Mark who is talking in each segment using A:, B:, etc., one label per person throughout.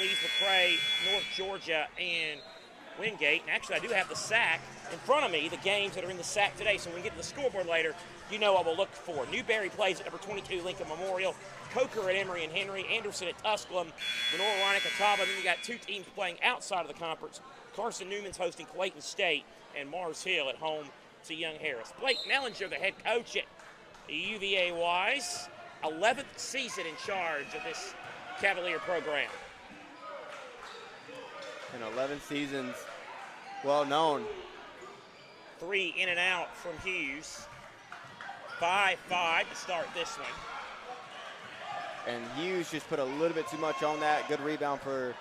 A: Leeds, McRae, North Georgia, and Wingate. And actually, I do have the SAC in front of me, the games that are in the SAC today. So when we get to the scoreboard later, you know what we'll look for. Newberry plays at number 22, Lincoln Memorial. Coker at Emory and Henry. Anderson at Tusculum. Lenore, Rron Ukaj. Then you got two teams playing outside of the conference. Carson Newman's hosting Clayton State, and Mars Hill at home to Young Harris. Blake Nellinger, the head coach at UVA Wise, 11th season in charge of this Cavalier program.
B: And 11 seasons, well known.
A: 3 in and out from Hughes. 5-5 to start this one.
B: And Hughes just put a little bit too much on that. Good rebound for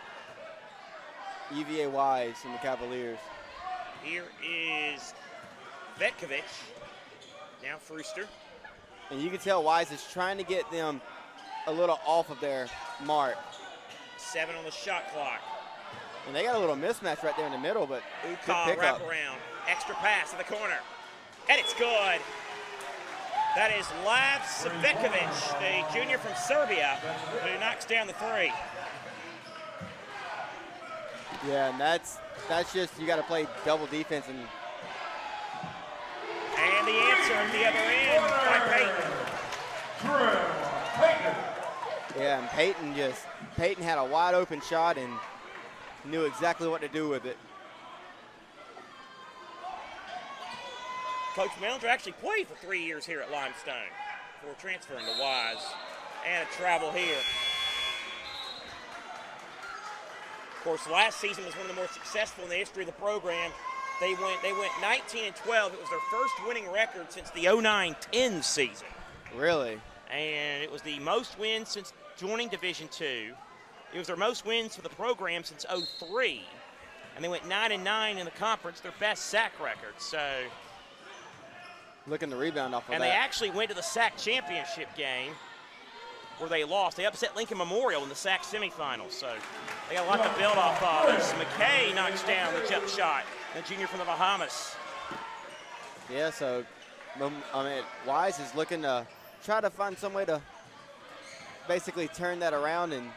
B: UVA Wise and the Cavaliers.
A: Here is Vetkovic. Now Frooster.
B: And you can tell Wise is trying to get them a little off of their mark.
A: 7 on the shot clock.
B: And they got a little mismatch right there in the middle, but
A: Ukaj wrap around. Extra pass in the corner. And it's good. That is Lav Vetkovic, the junior from Serbia, who knocks down the 3.
B: Yeah, and that's just, you got to play double defense. And
A: the answer at the other end by Peyton.
B: Yeah, and Peyton had a wide open shot and knew exactly what to do with it.
A: Coach Mellinger actually played for 3 years here at Limestone before transferring to Wise, and a travel here. Of course, last season was one of the more successful in the history of the program. They went 19-12. It was their first winning record since the 09-10 season.
B: Really?
A: And it was the most wins since joining Division II. It was their most wins for the program since 03. And they went 9-9 in the conference, their best SAC record. So,
B: looking to rebound off of that.
A: And they actually went to the SAC championship game where they lost. They upset Lincoln Memorial in the SAC semifinals. So they got a lot to build off of. As McKay knocks down the jump shot, the junior from the Bahamas.
B: Yeah, so Wise is looking to try to find some way to basically turn that around and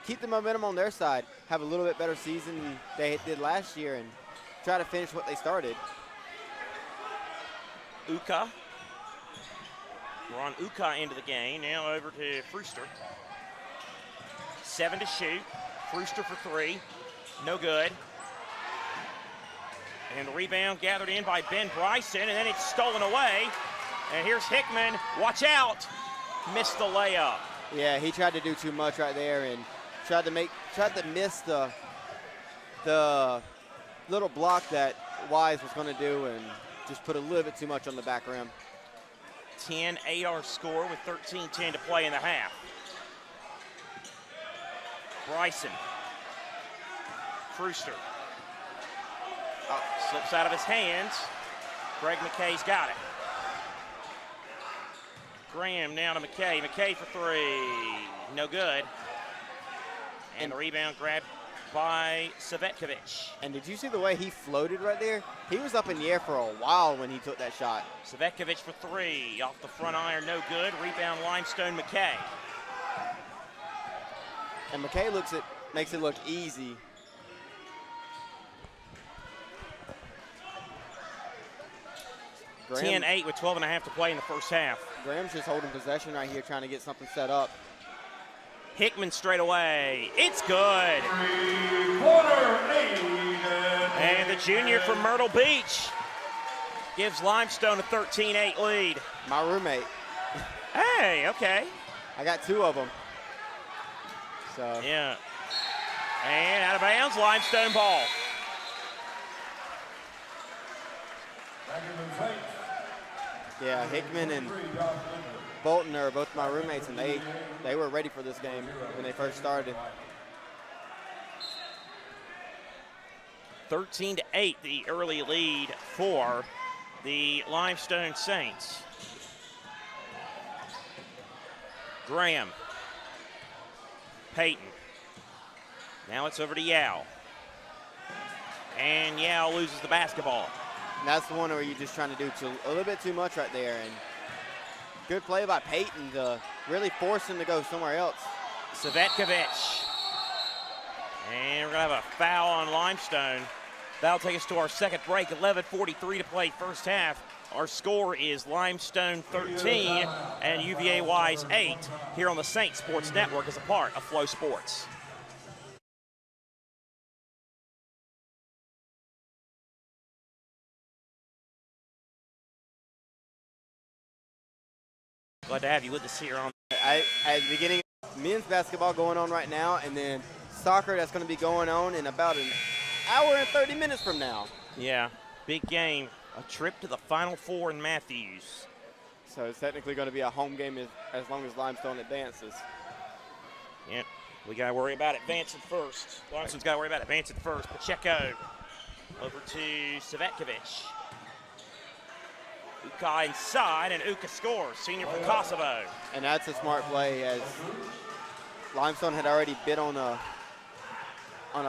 B: keep the momentum on their side, have a little bit better season than they did last year, and try to finish what they started.
A: Rron Ukaj into the game. Now over to Frooster. 7 to shoot. Frooster for 3. No good. And the rebound gathered in by Ben Bryson, and then it's stolen away. And here's Hickman. Watch out. Missed the layup.
B: Yeah, he tried to do too much right there and tried to miss the little block that Wise was going to do and just put a little bit too much on the back rim.
A: 10-8 our score with 13-10 to play in the half. Bryson. Frooster. Slips out of his hands. Greg McKay's got it. Graham now to McKay. McKay for 3. No good. And the rebound grabbed by Vetkovic.
B: And did you see the way he floated right there? He was up in the air for a while when he took that shot.
A: Vetkovic for 3. Off the front iron, no good. Rebound Limestone McKay.
B: And McKay makes it look easy.
A: Graham, 10-8 with 12.5 to play in the first half.
B: Graham's just holding possession right here, trying to get something set up.
A: Hickman straight away. It's good. And the junior from Myrtle Beach gives Limestone a 13-8 lead.
B: My roommate.
A: Hey, okay.
B: I got 2 of them. So.
A: Yeah. And out of bounds, Limestone ball.
B: Yeah, Hickman and Bolton are both my roommates, and they were ready for this game when they first started.
A: 13-8, the early lead for the Limestone Saints. Graham. Peyton. Now it's over to Yao. And Yao loses the basketball.
B: And that's the one where you're just trying to do a little bit too much right there. And good play by Peyton to really force him to go somewhere else.
A: Vetkovic. And we're going to have a foul on Limestone. That'll take us to our second break. 11:43 to play first half. Our score is Limestone 13 and UVA Wise 8 here on the Saint Sports Network as a part of Flow Sports. Glad to have you with us here on.
B: At the beginning, men's basketball going on right now, and then soccer that's going to be going on in about an hour and 30 minutes from now.
A: Yeah, big game. A trip to the Final Four in Matthews.
B: So it's technically going to be a home game as long as Limestone advances.
A: Yeah, we got to worry about advancing first. Limestone's got to worry about advancing first. Pacheco over to Savetkovic. Ukaj inside, and Ukaj scores, senior from Kosovo.
B: And that's a smart play, as Limestone had already bid on a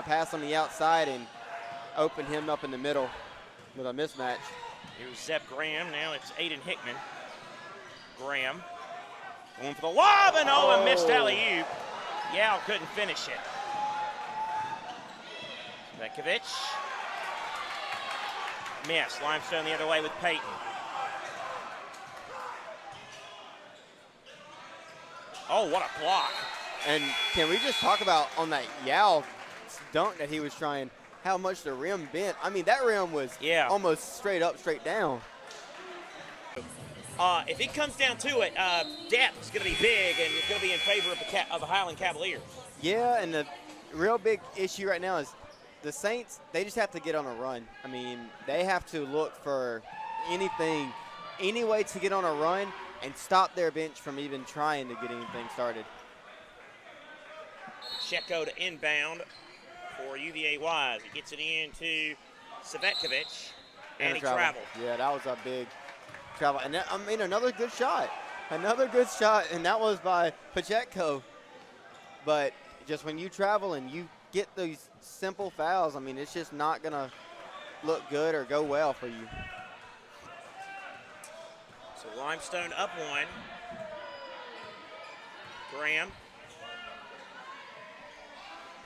B: pass on the outside and opened him up in the middle with a mismatch.
A: Here's Zeb Graham. Now it's Aiden Hickman. Graham going for the lob, and a missed alley-oop. Yao couldn't finish it. Savetkovic. Miss. Limestone the other way with Peyton. Oh, what a block.
B: And can we just talk about on that Yao dunk that he was trying, how much the rim bent? I mean, that rim was almost straight up, straight down.
A: If it comes down to it, depth is going to be big, and it's going to be in favor of the Highland Cavaliers.
B: Yeah, and the real big issue right now is the Saints, they just have to get on a run. I mean, they have to look for anything, any way to get on a run and stop their bench from even trying to get anything started.
A: Checo to inbound for UVA Wise. He gets it into Savetkovic, and he traveled.
B: Yeah, that was a big travel. And that, I mean, another good shot. Another good shot, and that was by Pacheco. But just when you travel and you get these simple fouls, I mean, it's just not going to look good or go well for you.
A: So Limestone up one. Graham.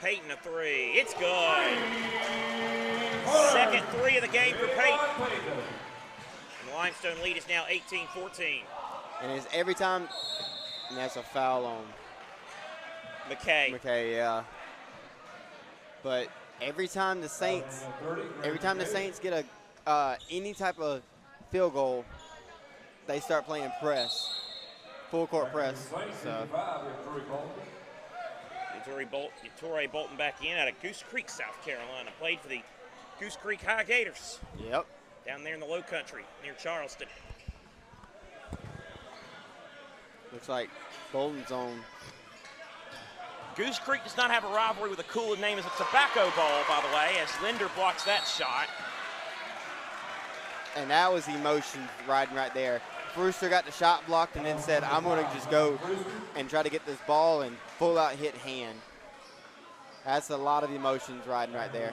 A: Peyton a three. It's good. Second three of the game for Peyton. And the Limestone lead is now 18-14.
B: And it's every time, and that's a foul on
A: McKay.
B: McKay, yeah. But every time the Saints get any type of field goal, they start playing press, full court press. So.
A: Torrey Bolton back in out of Goose Creek, South Carolina. Played for the Goose Creek High Gators.
B: Yep.
A: Down there in the Low Country near Charleston.
B: Looks like Bolton's on.
A: Goose Creek does not have a rivalry with a cooler name as a Tobacco Bowl, by the way, as Linder blocks that shot.
B: And that was emotion riding right there. Brewster got the shot blocked and then said, I'm going to just go and try to get this ball and full out hit hand. That's a lot of emotions riding right there.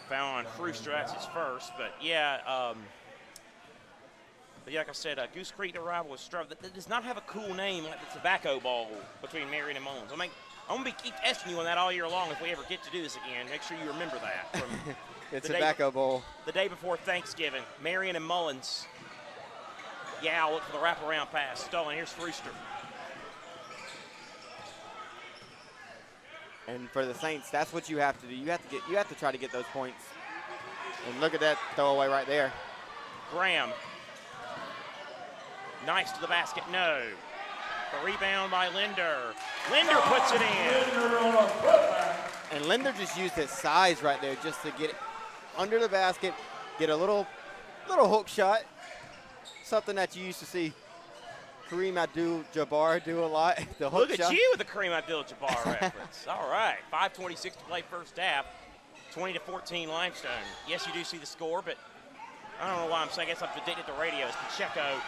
A: Foul on Brewster, that's his first. But yeah, like I said, Goose Creek, the rival, was struck. That does not have a cool name like the Tobacco Bowl between Marion and Mullins. I'm going to keep asking you on that all year long if we ever get to do this again. Make sure you remember that. From
B: it's a Tobacco Bowl.
A: The day before Thanksgiving, Marion and Mullins. Yeah, look for the wraparound pass. Stolen. Here's Brewster.
B: And for the Saints, that's what you have to do. You have to try to get those points. And look at that throwaway right there.
A: Graham. Nice to the basket. No. The rebound by Linder. Linder puts it in.
B: And Linder just used his size right there just to get it under the basket, get a little hook shot. Something that you used to see Kareem Abdul-Jabbar do a lot. The hook
A: Look at
B: shot.
A: you with the Kareem Abdul-Jabbar reference. All right, 5:26 to play first half, 20-14 Limestone. Yes, you do see the score, but I don't know why I'm saying. I guess I'm addicted to radio. As Pacheco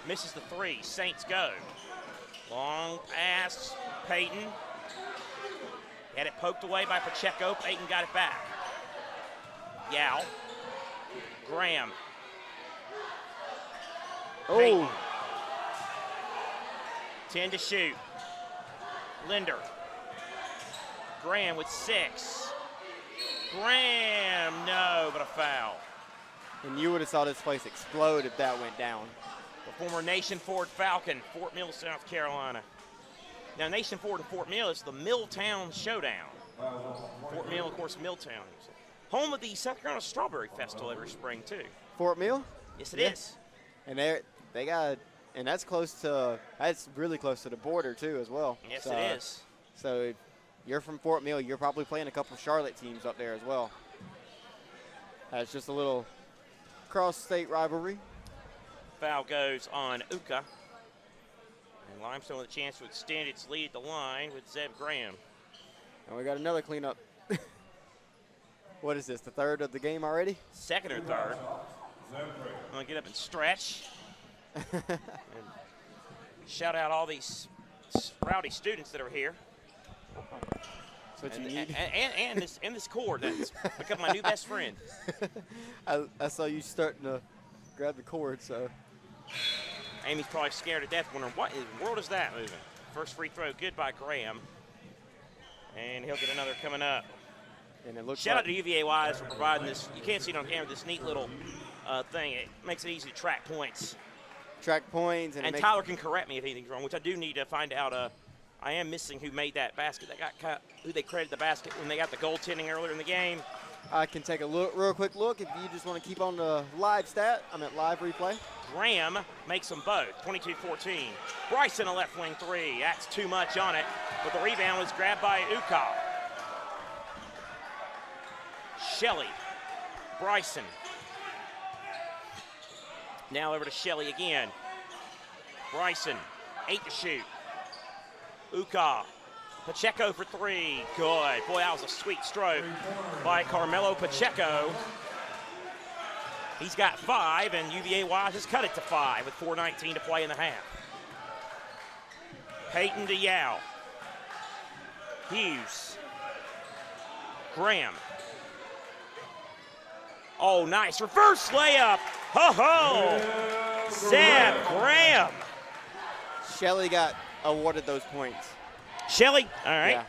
A: misses the three. Saints go. Long pass, Peyton. Had it poked away by Pacheco. Peyton got it back. Yao. Graham. Peyton. 10 to shoot. Linder. Graham with 6. Graham, no, but a foul.
B: And you would have saw this place explode if that went down.
A: The former Nation Ford Falcon, Fort Mill, South Carolina. Now, Nation Ford and Fort Mill is the Milltown Showdown. Fort Mill, of course, Milltown. Home of the South Carolina Strawberry Festival every spring, too.
B: Fort Mill?
A: Yes, it is.
B: And they got, and that's really close to the border, too, as well.
A: Yes, it is.
B: So if you're from Fort Mill, you're probably playing a couple of Charlotte teams up there as well. That's just a little cross-state rivalry.
A: Foul goes on Ukaj. And Limestone with a chance to extend its lead at the line with Zeb Graham.
B: And we got another cleanup. What is this, the third of the game already?
A: Second or third. I'm going to get up and stretch. And shout out all these rowdy students that are here.
B: That's what you need.
A: And this cord that's become my new best friend.
B: I saw you starting to grab the cord, so.
A: Amy's probably scared to death, wondering what in the world is that moving. First free throw, good by Graham. And he'll get another coming up.
B: And it looks
A: Shout out to UVA Wise for providing this. You can't see it on camera, this neat little thing. It makes it easy to track points.
B: Track points. And
A: Tyler can correct me if anything's wrong, which I do need to find out. I am missing who made that basket. Who they credited the basket when they got the goaltending earlier in the game.
B: I can take a real quick look if you just want to keep on the live replay.
A: Graham makes them both, 22-14. Bryson, a left wing 3. That's too much on it, but the rebound was grabbed by Ukaj. Shelley, Bryson. Now over to Shelley again. Bryson, 8 to shoot. Ukaj, Pacheco for 3, good. Boy, that was a sweet stroke by Carmelo Pacheco. He's got 5, and UVA Wise has cut it to 5 with 4:19 to play in the half. Peyton to Yao. Hughes. Graham. Oh, nice reverse layup. Ho-ho! Zeb Graham.
B: Shelley got awarded those points.
A: Shelley, all right.
B: Yeah.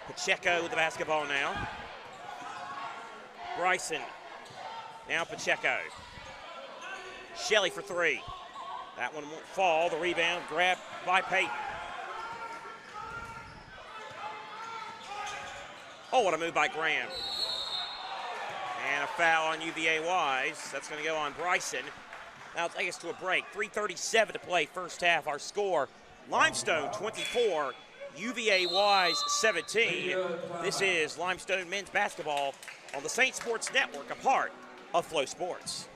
A: Pacheco with the basketball now. Bryson. Now Pacheco. Shelley for 3. That one won't fall. The rebound grabbed by Peyton. Oh, what a move by Graham. And a foul on UVA Wise. That's going to go on Bryson. That'll take us to a break. 3:37 to play first half. Our score, Limestone 24, UVA Wise 17. This is Limestone men's basketball on the Saint Sports Network, a part of Flow Sports.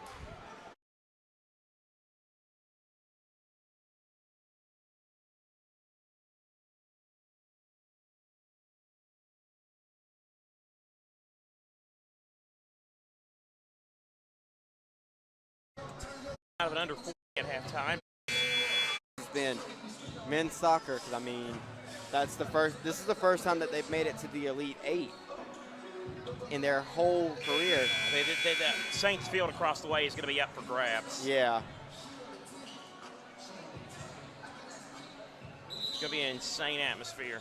A: Out of an under 40 at halftime.
B: It's been men's soccer, because I mean, this is the first time that they've made it to the Elite 8 in their whole career.
A: The Saints field across the way is going to be up for grabs.
B: Yeah.
A: It's going to be an insane atmosphere.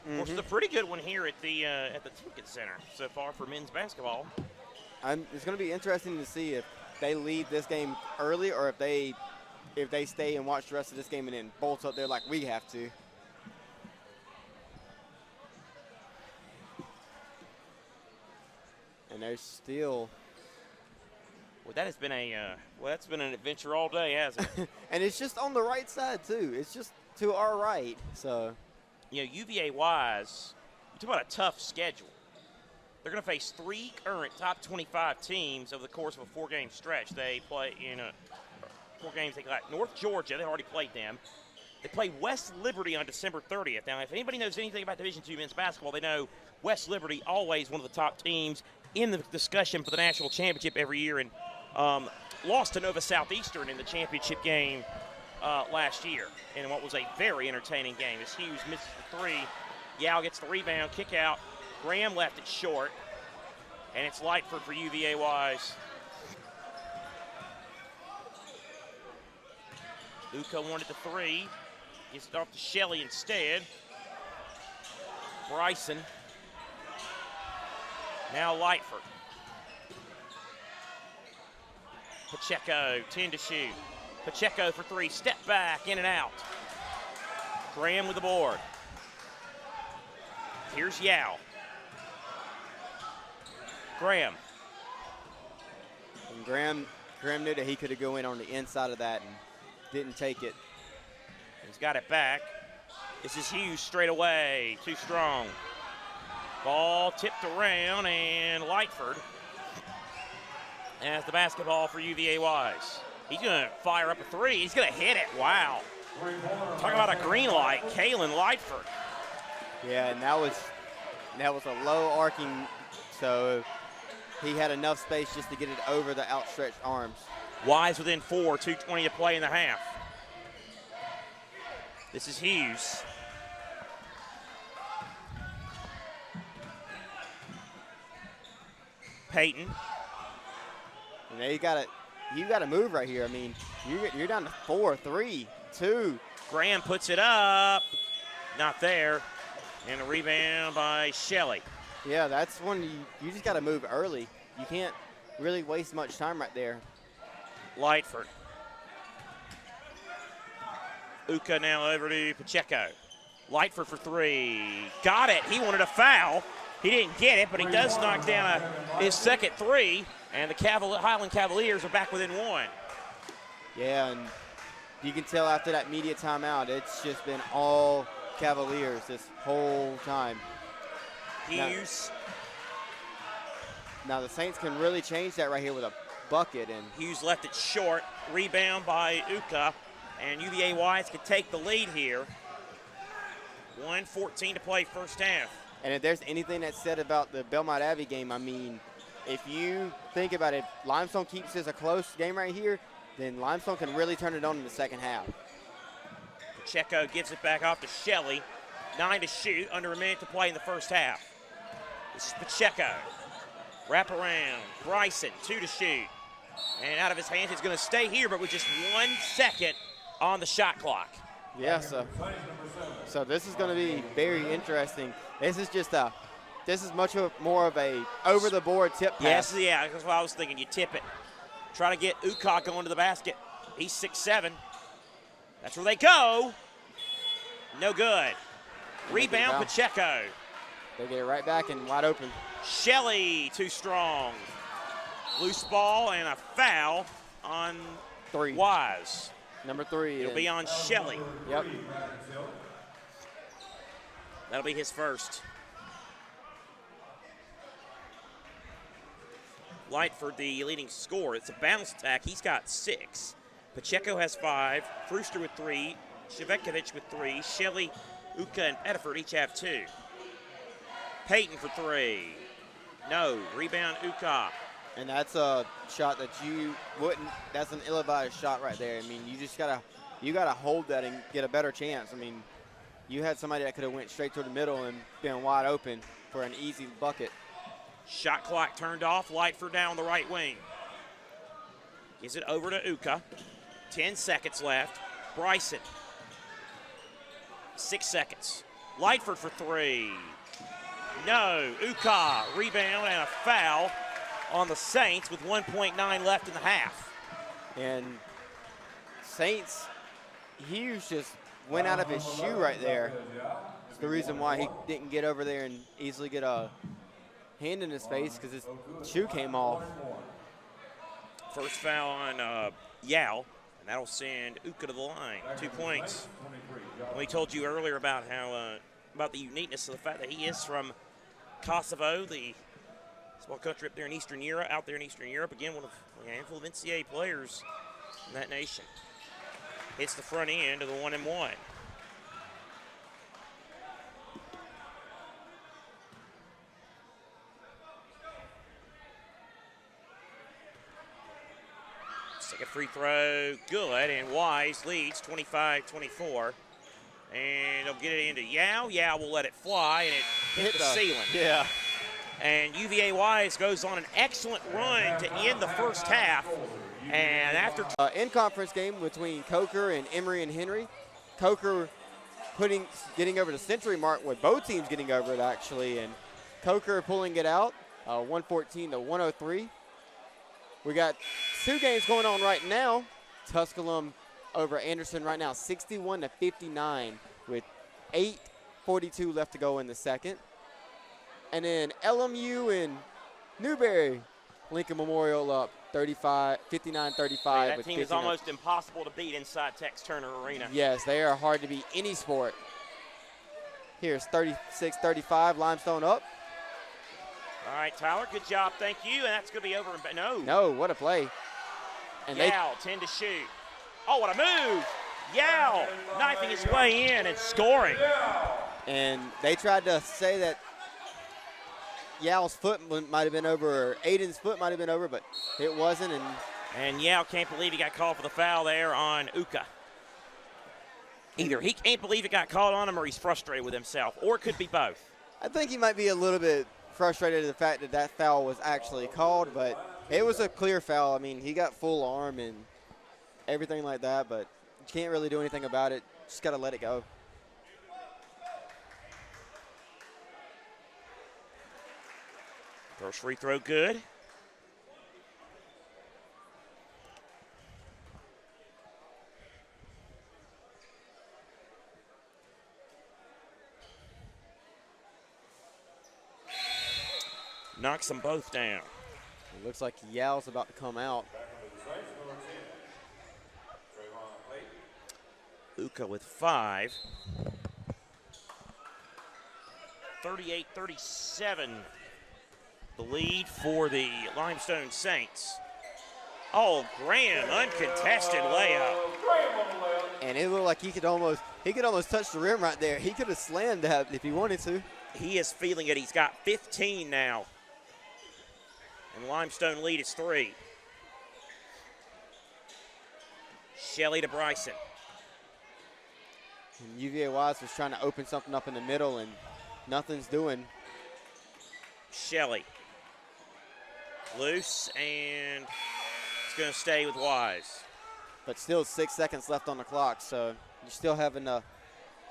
A: Of course, it's a pretty good one here at the Ticket Center so far for men's basketball.
B: It's going to be interesting to see if they leave this game early, or if they stay and watch the rest of this game and then bolt up there like we have to. And there's still.
A: Well, that's been an adventure all day, hasn't it?
B: And it's just on the right side too. It's just to our right. So.
A: UVA Wise, you talk about a tough schedule. They're going to face 3 current top 25 teams over the course of a 4-game stretch. They play in 4 games. They got North Georgia. They already played them. They play West Liberty on December 30th. Now, if anybody knows anything about Division II men's basketball, they know West Liberty, always one of the top teams in the discussion for the national championship every year, and lost to Nova Southeastern in the championship game last year in what was a very entertaining game. As Hughes misses the 3, Yao gets the rebound, kick out. Graham left it short, and it's Lightford for UVA Wise. Ukaj wanted the 3. Gets it off to Shelley instead. Bryson. Now Lightford. Pacheco, 10 to shoot. Pacheco for 3, step back, in and out. Graham with the board. Here's Yao. Graham.
B: And Graham knew that he could have go in on the inside of that and didn't take it.
A: He's got it back. This is Hughes straight away, too strong. Ball tipped around, and Lightford has the basketball for UVA Wise. He's gonna fire up a 3. He's gonna hit it, wow. Talk about a green light, Kalen Lightford.
B: Yeah, and that was a low arcing, so he had enough space just to get it over the outstretched arms.
A: Wise within 4, 2:20 to play in the half. This is Hughes. Payton.
B: You know, you gotta move right here. I mean, you're down to 4, 3, 2.
A: Graham puts it up. Not there. And a rebound by Shelley.
B: Yeah, that's when you just gotta move early. You can't really waste much time right there.
A: Lightford. Ukaj now over to Pacheco. Lightford for 3. Got it. He wanted a foul. He didn't get it, but he does knock down his second 3, and the Highland Cavaliers are back within 1.
B: Yeah, and you can tell after that media timeout, it's just been all Cavaliers this whole time.
A: Hughes.
B: Now the Saints can really change that right here with a bucket. And
A: Hughes left it short. Rebound by Ukaj, and UVA Wise can take the lead here. 1:14 to play first half.
B: And if there's anything that's said about the Belmont Abbey game, I mean, if you think about it, if Limestone keeps this a close game right here, then Limestone can really turn it on in the second half.
A: Pacheco gives it back off to Shelley. 9 to shoot, under a minute to play in the first half. This is Pacheco. Wrap around. Bryson, 2 to shoot. And out of his hands, it's going to stay here, but with just 1 second on the shot clock.
B: Yeah, so this is going to be very interesting. This is much more of a over-the-board tip pass.
A: Yes, yeah, that's what I was thinking. You tip it. Try to get Ukaj going to the basket. He's 6'7". That's where they go. No good. Rebound, Pacheco.
B: They get it right back and wide open.
A: Shelley, too strong. Loose ball and a foul on
B: 3.
A: Wise.
B: Number 3.
A: It'll be on Shelley.
B: Yep.
A: That'll be his first. Lightford, the leading scorer. It's a bounce attack. He's got 6. Pacheco has 5. Brewster with 3. Shevkovic with 3. Shelley, Ukaj, and Pettiford each have 2. Payton for 3. No. Rebound, Ukaj.
B: And that's a shot that you wouldn't. That's an ill-advised shot right there. I mean, you gotta hold that and get a better chance. I mean, you had somebody that could have went straight to the middle and been wide open for an easy bucket.
A: Shot clock turned off. Lightford down the right wing. Gives it over to Ukaj. 10 seconds left. Bryson. 6 seconds. Lightford for 3. No. Ukaj. Rebound and a foul on the Saints with 1.9 left in the half.
B: And Saints, Hughes just went out of his shoe right there. It's the reason why he didn't get over there and easily get a hand in his face, because his shoe came off.
A: First foul on Yao, and that'll send Ukaj to the line. 2 points. We told you earlier about how about the uniqueness of the fact that he is from Kosovo, the small country up there in Eastern Europe, out there in Eastern Europe. Again, one of a handful of NCAA players in that nation. Hits the front end of the 1-and-1. Second free throw, good, and Wise leads 25-24. And they'll get it into Yao. Yao will let it fly, and it hit the ceiling.
B: Yeah.
A: And UVA Wise goes on an excellent run to end the first half. And after
B: In-conference game between Coker and Emory and Henry. Coker getting over the century mark with both teams getting over it, actually. And Coker pulling it out, 114 to 103. We got 2 games going on right now. Tusculum over Anderson right now, 61 to 59 with 8:42 left to go in the second. And then LMU and Newberry, Lincoln Memorial up 59-35.
A: That team is almost impossible to beat inside Tex Turner Arena.
B: Yes, they are hard to beat any sport. Here's 36-35, Limestone up.
A: All right, Tyler, good job, thank you. And that's going to be over.
B: No, what a play. And
A: Yao, 10 to shoot. Oh, what a move. Yao knifing his way in and scoring.
B: And they tried to say that Yao's foot might have been over, or Aiden's foot might have been over, but it wasn't.
A: And Yao can't believe he got called for the foul there on Ukaj. Either he can't believe it got called on him, or he's frustrated with himself, or it could be both.
B: I think he might be a little bit frustrated at the fact that that foul was actually called, but it was a clear foul. I mean, he got full arm and everything like that, but you can't really do anything about it. Just got to let it go.
A: First free throw good. Knocks them both down.
B: It looks like Yao's about to come out.
A: Ukaj with 5. 38-37. The lead for the Limestone Saints. Oh, Graham, uncontested layup.
B: And it looked like he could almost touch the rim right there. He could have slammed that if he wanted to.
A: He is feeling it. He's got 15 now. And Limestone lead is 3. Shelley to Bryson.
B: And UVA Wise was trying to open something up in the middle, and nothing's doing.
A: Shelley. Loose, and it's going to stay with Wise.
B: But still 6 seconds left on the clock, so you're still having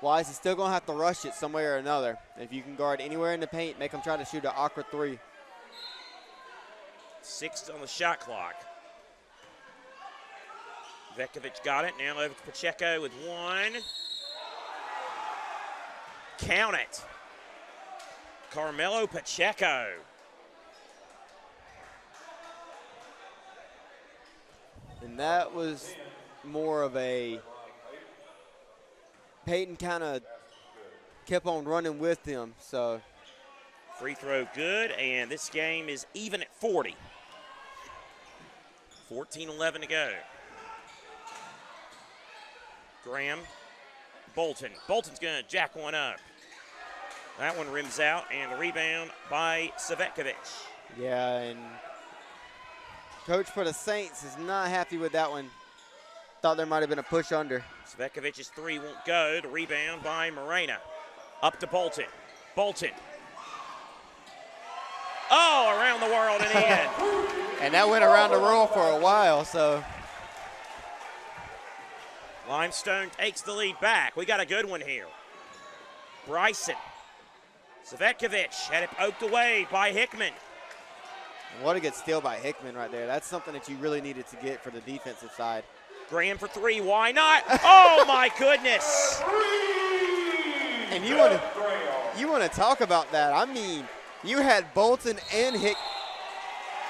B: Wise is still going to have to rush it some way or another. If you can guard anywhere in the paint, make them try to shoot an awkward 3.
A: 6 on the shot clock. Vekovic got it. Now over to Pacheco with 1. Count it. Carmelo Pacheco.
B: And that was more of a Peyton kind of kept on running with him. So
A: free throw good, and this game is even at 40. 14-11 to go. Graham, Bolton. Bolton's going to jack one up. That one rims out, and the rebound by Savetkovic.
B: Yeah, and coach for the Saints is not happy with that one. Thought there might have been a push under.
A: Savetkovic's 3 won't go. The rebound by Morena. Up to Bolton. Bolton. Oh, around the world and in.
B: And that went around the world for a while, so.
A: Limestone takes the lead back. We got a good one here. Bryson. Savetkovic had it poked away by Hickman.
B: What a good steal by Hickman right there. That's something that you really needed to get for the defensive side.
A: Graham for 3, why not? Oh my goodness!
B: And you want to talk about that? I mean, you had Bolton and Hick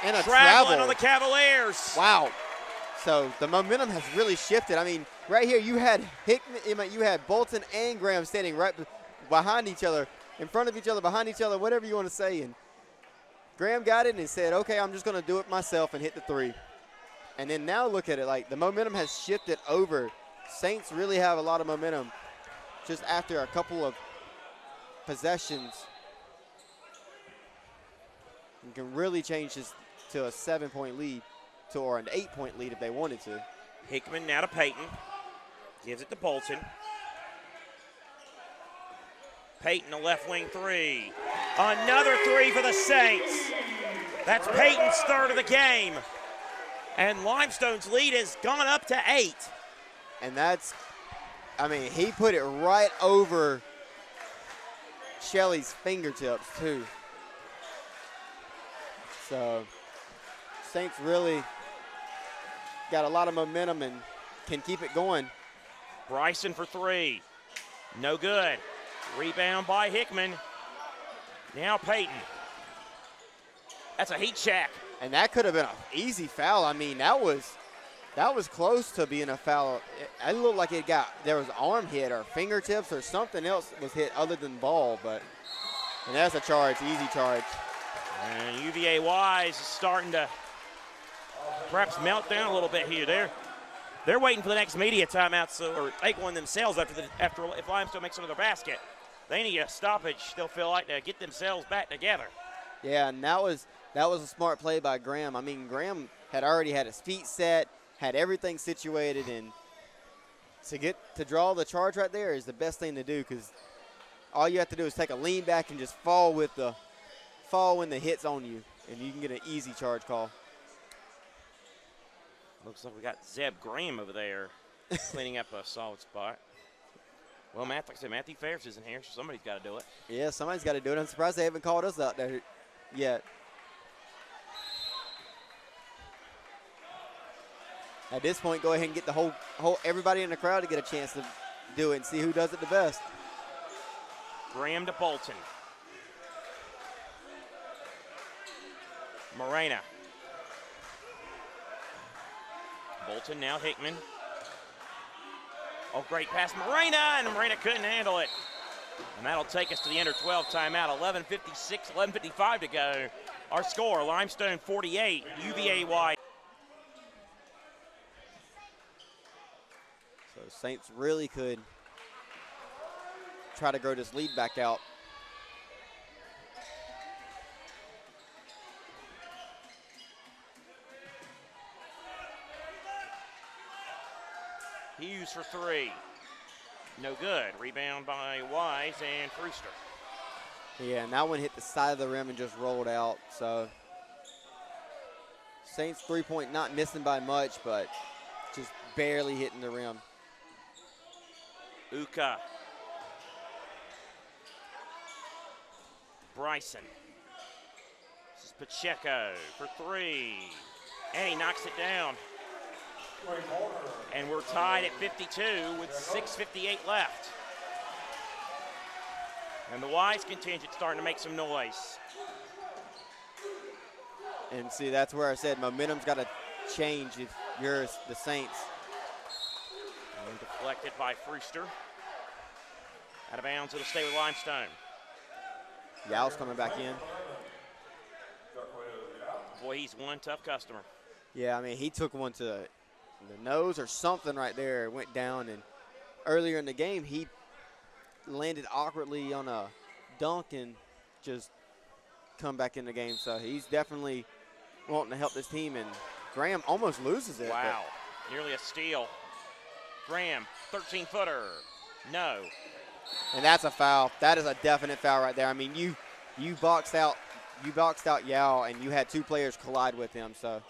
B: and a
A: traveling
B: travel
A: on the Cavaliers.
B: Wow. So the momentum has really shifted. I mean, right here you had Hickman, you had Bolton and Graham standing right behind each other, in front of each other, behind each other, whatever you want to say. And Graham got it and said, okay, I'm just going to do it myself and hit the 3. And then now look at it, like the momentum has shifted over. Saints really have a lot of momentum just after a couple of possessions. You can really change this to a 7-point lead or an 8-point lead if they wanted to.
A: Hickman now to Peyton. Gives it to Bolton. Peyton, a left wing 3. Another 3 for the Saints. That's Peyton's 3rd of the game. And Limestone's lead has gone up to 8.
B: And that's I mean, he put it right over Shelly's fingertips, too. So, Saints really got a lot of momentum and can keep it going.
A: Bryson for three. No good. Rebound by Hickman. Now Peyton. That's a heat check.
B: And that could have been an easy foul. I mean, that was close to being a foul. It looked like there was arm hit or fingertips or something else was hit other than ball, and that's a charge, easy charge.
A: And UVA Wise is starting to perhaps melt down a little bit here. They're waiting for the next media timeout, or take one themselves after if Limestone makes another basket. They need a stoppage, they'll feel like, to get themselves back together.
B: Yeah, and that was a smart play by Graham. I mean, Graham had already had his feet set, had everything situated, and to draw the charge right there is the best thing to do, because all you have to do is take a lean back and just fall when the hit's on you, and you can get an easy charge call.
A: Looks like we got Zeb Graham over there cleaning up a solid spot. Well, like I said, Matthew Ferris isn't here, so somebody's got to do it.
B: Yeah, somebody's got to do it. I'm surprised they haven't called us out there yet. At this point, go ahead and get the whole everybody in the crowd to get a chance to do it and see who does it the best.
A: Graham to Bolton. Morena. Bolton, now Hickman. Oh, great pass, Morena, and Morena couldn't handle it. And that'll take us to the under 12 timeout. 11:55 to go. Our score, Limestone 48, UVA Wise.
B: So Saints really could try to grow this lead back out.
A: Hughes for three. No good. Rebound by Wise and Brewster.
B: Yeah, and that one hit the side of the rim and just rolled out. So Saints 3-point not missing by much, but just barely hitting the rim.
A: Ukaj. Bryson. This is Pacheco for three. And he knocks it down. And we're tied at 52 with 6:58 left. And the Wise contingent starting to make some noise.
B: And see, that's where I said momentum's got to change if you're the Saints.
A: And deflected by Brewster. Out of bounds, it'll stay with Limestone.
B: Yao's coming back in.
A: Boy, he's one tough customer.
B: Yeah, I mean, he took one to the nose or something right there. It went down, and earlier in the game, he landed awkwardly on a dunk and just come back in the game. So he's definitely wanting to help this team, and Graham almost loses it.
A: Wow, nearly a steal. Graham, 13-footer, no.
B: And that's a foul. That is a definite foul right there. I mean, you boxed out Yao, and you had two players collide with him. So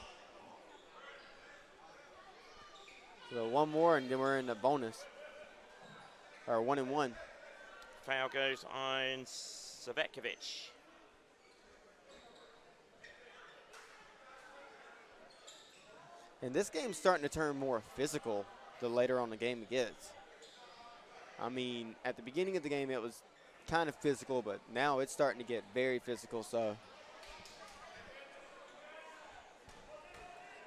B: one more, and then we're in the bonus, or 1-1.
A: Foul goes on Savetkovic.
B: And this game's starting to turn more physical the later on the game it gets. I mean, at the beginning of the game, it was kind of physical, but now it's starting to get very physical.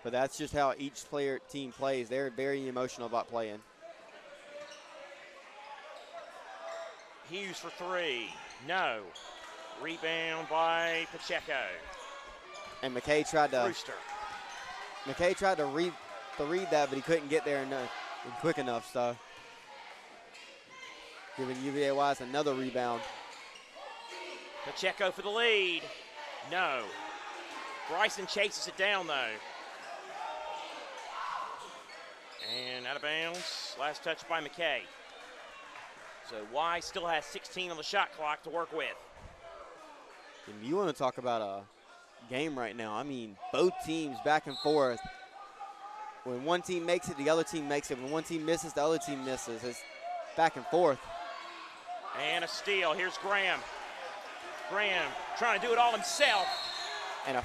B: But that's just how each team plays. They're very emotional about playing.
A: Hughes for three, no. Rebound by Pacheco.
B: And McKay tried to.
A: Brewster.
B: McKay tried to read that, but he couldn't get there quick enough. So giving UVA Wise another rebound.
A: Pacheco for the lead, no. Bryson chases it down though. And out of bounds, last touch by McKay. So Wise still has 16 on the shot clock to work with.
B: And you want to talk about a game right now. I mean, both teams back and forth. When one team makes it, the other team makes it. When one team misses, the other team misses. back and forth.
A: And a steal. Here's Graham. Graham trying to do it all himself.
B: And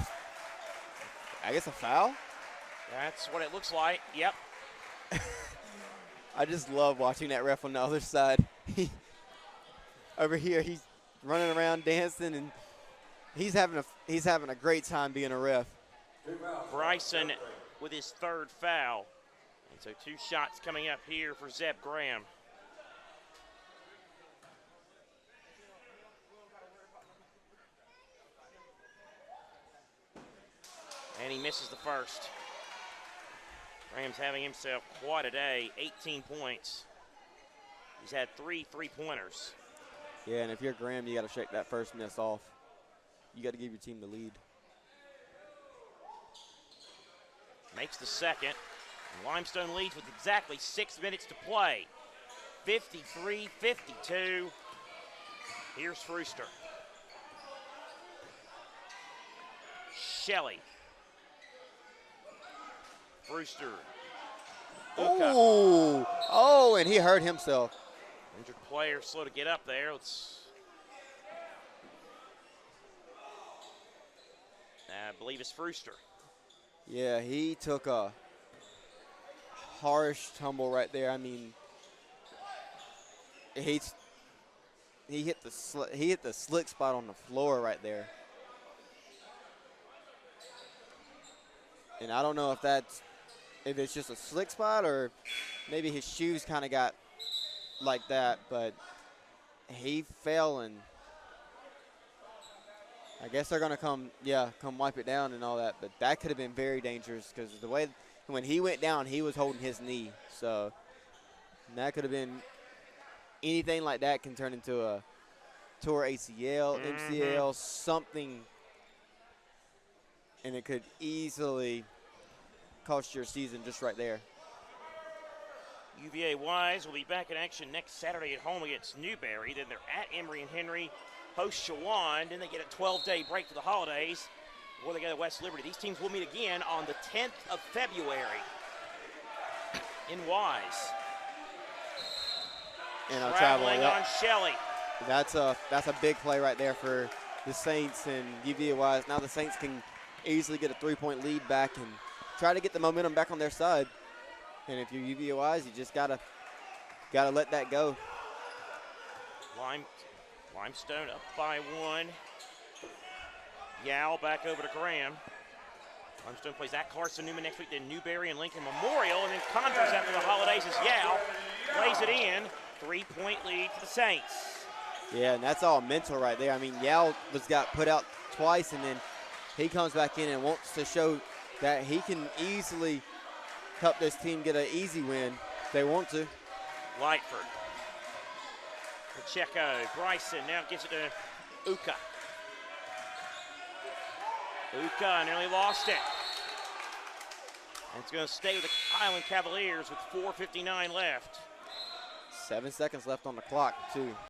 B: I guess a foul?
A: That's what it looks like. Yep.
B: I just love watching that ref on the other side. Over here, he's running around dancing, and he's having a great time being a ref.
A: Bryson with his third foul. And so 2 shots coming up here for Zeb Graham. And he misses the first. Graham's having himself quite a day, 18 points. He's had 3 3-pointers.
B: Yeah, and if you're Graham, you got to shake that first miss off. You got to give your team the lead.
A: Makes the second. And Limestone leads with exactly 6 minutes to play. 53-52. Here's Frooster. Shelley. Frooster. Ukaj.
B: Oh, and he hurt himself.
A: Injured player slow to get up there. I believe it's Frooster.
B: Yeah, he took a harsh tumble right there. I mean, he hit the slick spot on the floor right there. And I don't know if it's just a slick spot or maybe his shoes kind of got like that, but he fell, and I guess they're gonna come wipe it down and all that. But that could have been very dangerous because the way when he went down, he was holding his knee, so that could have been anything like that can turn into a tore ACL, MCL, something, and it could easily cost your season just right there.
A: UVA Wise will be back in action next Saturday at home against Newberry. Then they're at Emory and Henry, host Shawan. Then they get a 12-day break for the holidays before they go to West Liberty. These teams will meet again on the 10th of February in Wise.
B: And I'll
A: traveling
B: travel.
A: on Shelley.
B: That's a big play right there for the Saints and UVA Wise. Now the Saints can easily get a 3-point lead back and try to get the momentum back on their side. And if you're UVA Wise, you just gotta let that go.
A: Limestone up by 1. Yao back over to Graham. Limestone plays at Carson Newman next week, then Newberry and Lincoln Memorial, and then Converse after the holidays as Yao lays it in. 3-point lead for the Saints.
B: Yeah, and that's all mental right there. I mean, Yao got put out twice, and then he comes back in and wants to show that he can easily help this team get an easy win if they want to.
A: Lightford. Pacheco. Bryson now gives it to Ukaj. Ukaj nearly lost it. And it's going to stay with the Island Cavaliers with 4:59 left.
B: 7 seconds left on the clock, too.